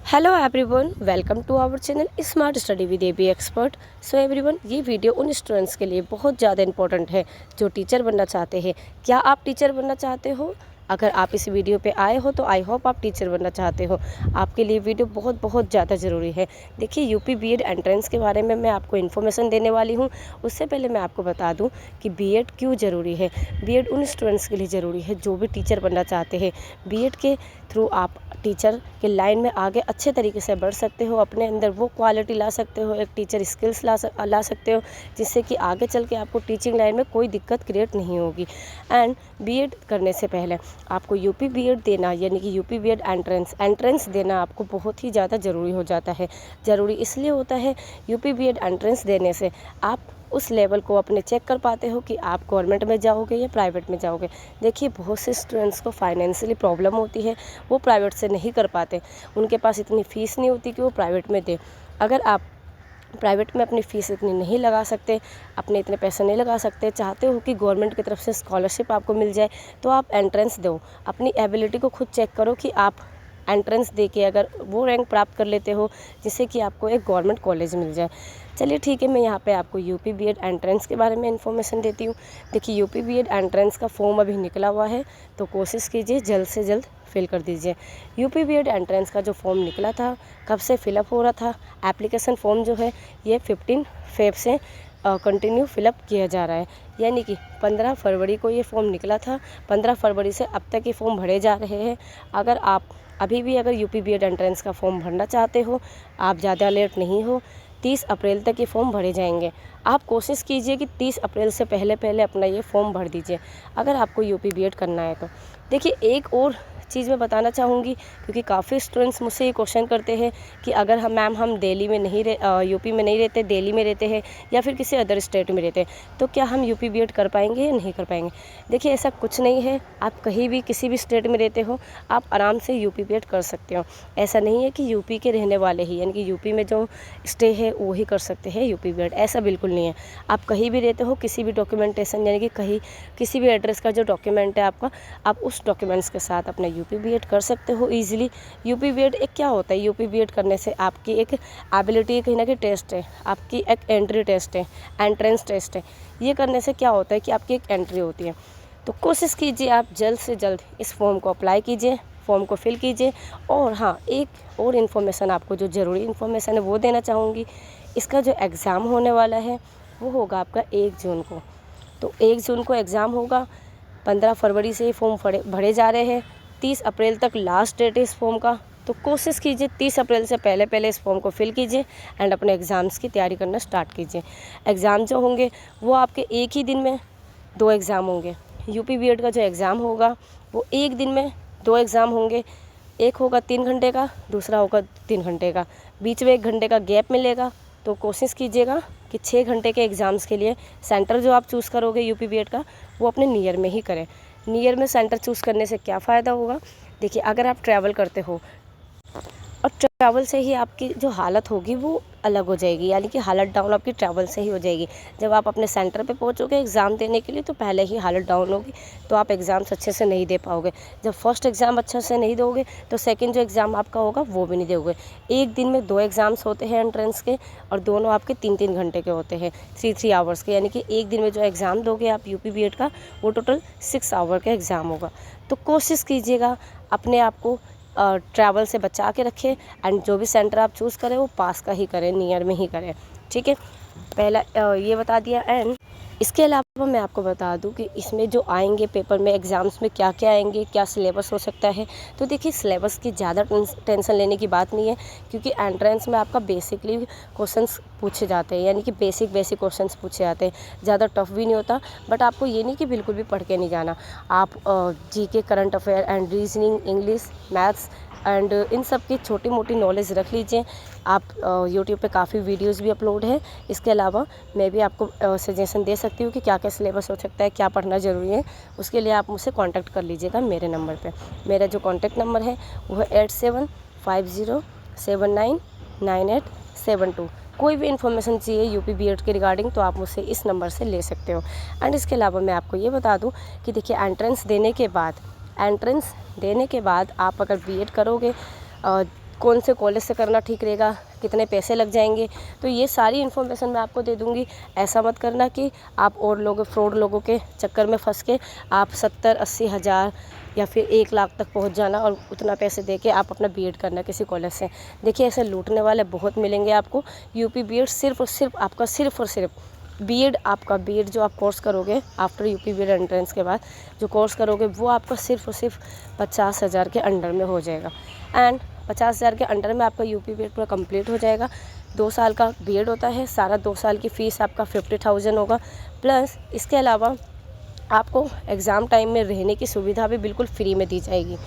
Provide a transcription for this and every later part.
Hello everyone, welcome to our channel smart study with AB expert. So everyone, ये video उन students के लिए बहुत ज़्यादा इंपॉर्टेंट है जो टीचर बनना चाहते हैं। क्या आप टीचर बनना चाहते हो? अगर आप इस वीडियो पे आए हो तो आई होप आप टीचर बनना चाहते हो। आपके लिए वीडियो बहुत बहुत ज़्यादा ज़रूरी है। देखिए, यूपी बीएड एंट्रेंस के बारे में मैं आपको इन्फॉर्मेशन देने वाली हूँ। उससे पहले मैं आपको बता दूँ कि बीएड क्यों ज़रूरी है। बीएड उन स्टूडेंट्स के लिए ज़रूरी है जो भी टीचर बनना चाहते हैं। बीएड के थ्रू आप टीचर के लाइन में आगे अच्छे तरीके से बढ़ सकते हो, अपने अंदर वो क्वालिटी ला सकते हो, एक टीचर स्किल्स ला सकते हो, जिससे कि आगे चल के आपको टीचिंग लाइन में कोई दिक्कत क्रिएट नहीं होगी। एंड बीएड करने से पहले आपको यूपी बीएड देना, यानी कि यूपी बीएड एंट्रेंस देना आपको बहुत ही ज़्यादा ज़रूरी हो जाता है। ज़रूरी इसलिए होता है, यूपी बीएड एंट्रेंस देने से आप उस लेवल को अपने चेक कर पाते हो कि आप गवर्नमेंट में जाओगे या प्राइवेट में जाओगे। देखिए, बहुत से स्टूडेंट्स को फाइनेंशियली प्रॉब्लम होती है, वो प्राइवेट से नहीं कर पाते, उनके पास इतनी फ़ीस नहीं होती कि वो प्राइवेट में दें। अगर आप प्राइवेट में अपनी फ़ीस इतनी नहीं लगा सकते, अपने इतने पैसे नहीं लगा सकते, चाहते हो कि गवर्नमेंट की तरफ से स्कॉलरशिप आपको मिल जाए, तो आप एंट्रेंस दो। अपनी एबिलिटी को खुद चेक करो कि आप एंट्रेंस दे के अगर वो रैंक प्राप्त कर लेते हो जिससे कि आपको एक गवर्नमेंट कॉलेज मिल जाए। चलिए ठीक है, मैं यहाँ पे आपको यूपी बीएड एंट्रेंस के बारे में इन्फॉर्मेशन देती हूँ। देखिए, यूपी बीएड एंट्रेंस का फॉर्म अभी निकला हुआ है, तो कोशिश कीजिए जल्द से जल्द फिल कर दीजिए। यूपी बीएड एंट्रेंस का जो फॉर्म निकला था, कब से फिलअप हो रहा था, एप्लीकेशन फॉर्म जो है ये 15 फेब से कंटिन्यू फिलअप किया जा रहा है। यानी कि 15 फरवरी को ये फॉर्म निकला था, 15 फरवरी से अब तक ये फॉर्म भरे जा रहे हैं। अगर आप अभी भी अगर यूपी बीएड एंट्रेंस का फॉर्म भरना चाहते हो, आप ज़्यादा लेट नहीं हो, 30 अप्रैल तक ये फॉर्म भरे जाएंगे। आप कोशिश कीजिए कि 30 अप्रैल से पहले पहले अपना ये फॉर्म भर दीजिए अगर आपको यूपी बीएड करना है तो। देखिए, एक और चीज़ मैं बताना चाहूँगी, क्योंकि काफ़ी स्टूडेंट्स मुझसे ये क्वेश्चन करते हैं कि अगर हम दिल्ली में नहीं यूपी में नहीं रहते, दिल्ली में रहते हैं या फिर किसी अदर स्टेट में रहते हैं, तो क्या हम यूपी बीएड कर पाएंगे या नहीं कर पाएंगे। देखिए, ऐसा कुछ नहीं है। आप कहीं भी किसी भी स्टेट में रहते हो, आप आराम से यूपी बीएड कर सकते हो। ऐसा नहीं है कि यूपी के रहने वाले ही, यानी कि यूपी में जो स्टे है वो ही कर सकते हैं यूपी बीएड, ऐसा बिल्कुल नहीं है। आप कहीं भी रहते हो, किसी भी डॉक्यूमेंटेशन, यानी कि कहीं किसी भी एड्रेस का जो डॉक्यूमेंट है आपका, आप उस डॉक्यूमेंट्स के साथ अपना यूपी बीएड कर सकते हो ईजिली। यूपी बीएड एक क्या होता है, यूपी बीएड करने से आपकी एक एबिलिटी कहीं ना कहीं टेस्ट है, आपकी एक एंट्री टेस्ट है, एंट्रेंस टेस्ट है। ये करने से क्या होता है कि आपकी एक एंट्री होती है। तो कोशिश कीजिए आप जल्द से जल्द इस फॉर्म को अप्लाई कीजिए, फॉर्म को फिल कीजिए। और हाँ, एक और इन्फॉर्मेशन आपको जो ज़रूरी इन्फॉर्मेशन है वो देना चाहूँगी। इसका जो एग्ज़ाम होने वाला है वो होगा आपका 1 जून को। तो 1 जून को एग्ज़ाम होगा। 15 फरवरी से ये फॉर्म भरे जा रहे हैं। 30 अप्रैल तक लास्ट डेट है इस फॉर्म का। तो कोशिश कीजिए 30 अप्रैल से पहले पहले इस फॉर्म को फिल कीजिए एंड अपने एग्ज़ाम्स की तैयारी करना स्टार्ट कीजिए। एग्ज़ाम जो होंगे वो आपके एक ही दिन में 2 एग्ज़ाम होंगे। यूपी बीएड का जो एग्ज़ाम होगा वो एक दिन में 2 एग्ज़ाम होंगे। एक होगा 3 घंटे का, दूसरा होगा 3 घंटे का, बीच में 1 घंटे का गैप मिलेगा। तो कोशिश कीजिएगा कि 6 घंटे के एग्ज़ाम्स के लिए सेंटर जो आप चूज़ करोगे यूपी बीएड का, वो अपने नियर में ही करें। नियर में सेंटर चूज़ करने से क्या फ़ायदा होगा। देखिए, अगर आप ट्रैवल करते हो और ट्रैवल से ही आपकी जो हालत होगी वो अलग हो जाएगी, यानी कि हालत डाउन आपकी ट्रैवल से ही हो जाएगी। जब आप अपने सेंटर पे पहुंचोगे एग्ज़ाम देने के लिए, तो पहले ही हालत डाउन होगी, तो आप एग्ज़ाम्स अच्छे से नहीं दे पाओगे। जब फर्स्ट एग्ज़ाम अच्छे से नहीं दोगे तो सेकंड जो एग्ज़ाम आपका होगा वो भी नहीं दोगे। एक दिन में 2 एग्ज़ाम्स होते हैं एंट्रेंस के, और दोनों आपके 3-3 घंटे के होते हैं, 3-3 आवर्स के। यानी कि एक दिन में जो एग्ज़ाम दोगे आप यूपी बीएड का, वो टोटल 6 आवर का एग्ज़ाम होगा। तो कोशिश कीजिएगा अपने आप को ट्रैवल से बचा के रखें एंड जो भी सेंटर आप चूज़ करें वो पास का ही करें, नियर में ही करें। ठीक है, पहला ये बता दिया। एंड इसके अलावा मैं आपको बता दूं कि इसमें जो आएंगे पेपर में, एग्ज़ाम्स में क्या क्या आएंगे, क्या सिलेबस हो सकता है। तो देखिए, सिलेबस की ज़्यादा टेंशन लेने की बात नहीं है, क्योंकि एंट्रेंस में आपका बेसिकली क्वेश्चंस पूछे जाते हैं, यानी कि बेसिक क्वेश्चंस पूछे जाते हैं। ज़्यादा टफ भी नहीं होता, बट आपको ये नहीं कि बिल्कुल भी पढ़ के नहीं जाना। आप GK, current affair and reasoning, English, maths and in सब की छोटी मोटी नॉलेज रख लीजिए। आप यूट्यूब पे काफ़ी वीडियोस भी अपलोड है। इसके अलावा मैं भी आपको सजेशन दे सकती हूँ कि क्या क्या सिलेबस हो सकता है, क्या पढ़ना ज़रूरी है। उसके लिए आप मुझसे कांटेक्ट कर लीजिएगा मेरे नंबर पे। मेरा जो कांटेक्ट नंबर है वो है 8750799872। कोई भी इन्फॉर्मेशन चाहिए यूपी बीएड के रिगार्डिंग तो आप मुझसे इस नंबर से ले सकते हो। एंड इसके अलावा मैं आपको ये बता दूँ कि देखिए, एंट्रेंस देने के बाद आप अगर बीएड करोगे, कौन से कॉलेज से करना ठीक रहेगा, कितने पैसे लग जाएंगे, तो ये सारी इन्फॉर्मेशन मैं आपको दे दूँगी। ऐसा मत करना कि आप और लोगों फ्रॉड लोगों के चक्कर में फंस के आप 70-80 हज़ार या फिर 1 लाख तक पहुंच जाना और उतना पैसे दे के आप अपना बीएड करना किसी कॉलेज से। देखिए ऐसे लूटने वाले बहुत मिलेंगे आपको। यूपी बीएड सिर्फ और सिर्फ आपका सिर्फ और सिर्फ बीएड जो आप कोर्स करोगे आफ्टर यूपी बीएड एंट्रेंस के बाद जो कोर्स करोगे वो आपका सिर्फ और सिर्फ 50,000 के अंडर में हो जाएगा। एंड 50,000 के अंडर में आपका यूपी बीएड पूरा कंप्लीट हो जाएगा। 2 साल का बीएड होता है, सारा 2 साल की फ़ीस आपका 50,000 होगा। प्लस इसके अलावा आपको एग्ज़ाम टाइम में रहने की सुविधा भी बिल्कुल फ्री में दी जाएगी।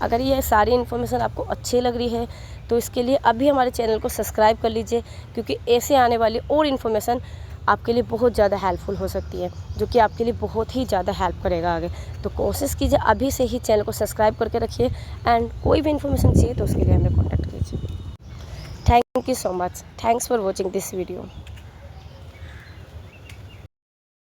अगर ये सारी इन्फॉर्मेशन आपको अच्छी लग रही है तो इसके लिए अभी हमारे चैनल को सब्सक्राइब कर लीजिए, क्योंकि ऐसे आने वाली और इन्फॉर्मेशन आपके लिए बहुत ज़्यादा हेल्पफुल हो सकती है, जो कि आपके लिए बहुत ही ज़्यादा हेल्प करेगा आगे। तो कोशिश कीजिए अभी से ही चैनल को सब्सक्राइब करके रखिए। एंड कोई भी इन्फॉर्मेशन चाहिए तो उसके लिए हमें कॉन्टैक्ट कीजिए। Thank you so much. Thanks for watching this video.